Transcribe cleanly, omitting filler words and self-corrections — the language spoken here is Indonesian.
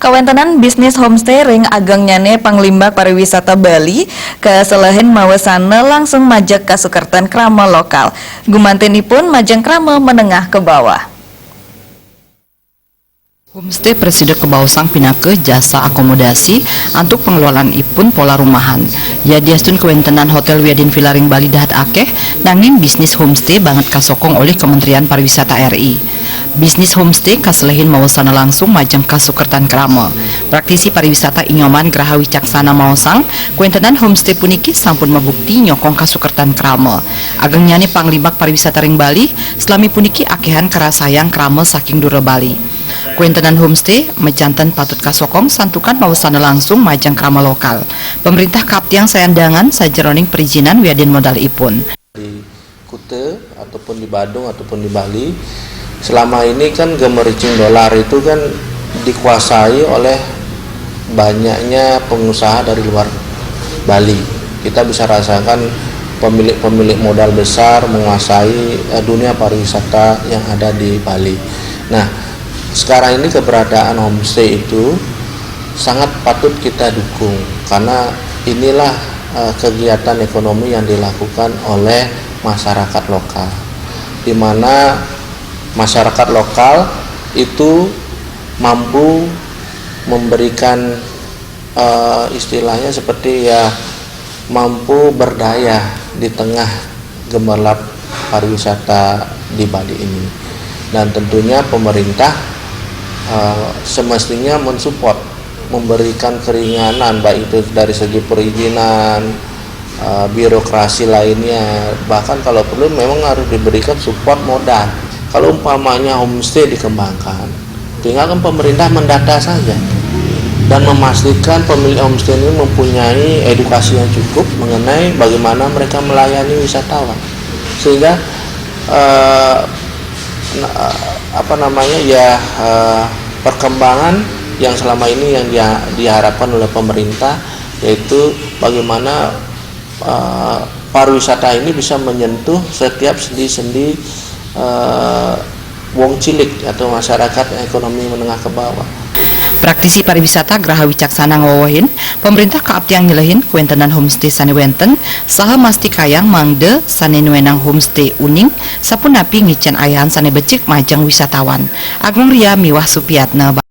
Kawentenan bisnis homestay ring ageng nyane panglimbak pariwisata Bali keselehin mawasana langsung majak kasukertan krama lokal. Gumantinipun majeng krama menengah ke bawah. Homestay Presiden Kebausang pinake jasa akomodasi untuk pengelolaan ipun pola rumahan. Ya diasun kewentenan Hotel Wiadin Villaring Bali dahat akeh, nanging bisnis homestay banget kasokong oleh Kementerian Pariwisata RI. Bisnis homestay kaselehin mawasana langsung majeng kasukertan krama. Praktisi pariwisata Inyoman Graha Wicaksana Mawasang, kewentenan homestay puniki sampun mabukti nyokong kasukertan krama. Ageng nyane panglimbak pariwisata ring Bali, selami puniki akehan kerasayang krama saking dura Bali. Kuentenan homestay mejantan patut kasokong santukan mawasana langsung majang krama lokal. Pemerintah Kaptiang sayandangan sajeroning perizinan wiadin modal ipun. Di Kute ataupun di Badung ataupun di Bali, selama ini kan gemericing dolar itu kan dikuasai oleh banyaknya pengusaha dari luar Bali. Kita bisa rasakan pemilik-pemilik modal besar menguasai dunia pariwisata yang ada di Bali. Nah, sekarang ini keberadaan homestay itu sangat patut kita dukung karena inilah kegiatan ekonomi yang dilakukan oleh masyarakat lokal, di mana masyarakat lokal itu mampu memberikan istilahnya seperti ya mampu berdaya di tengah gemerlap pariwisata di Bali ini, dan tentunya pemerintah semestinya mensupport, memberikan keringanan baik itu dari segi perizinan, birokrasi lainnya, bahkan kalau perlu memang harus diberikan support modal. Kalau umpamanya homestay dikembangkan, tinggal kan pemerintah mendata saja dan memastikan pemilik homestay ini mempunyai edukasi yang cukup mengenai bagaimana mereka melayani wisatawan, sehingga perkembangan yang selama ini yang diharapkan oleh pemerintah, yaitu bagaimana pariwisata ini bisa menyentuh setiap sendi-sendi wong cilik atau masyarakat ekonomi menengah ke bawah. Praktisi pariwisata Graha Wicaksana ngawawahin, pemerintah Kaptiang nyelehin kuentenan homestay sanewenten saha mastikayang mangde sanenuenang homestay uning sapunapi ngicen ayahan sanebecik majang wisatawan. Agung Ria Miwah Supiatna.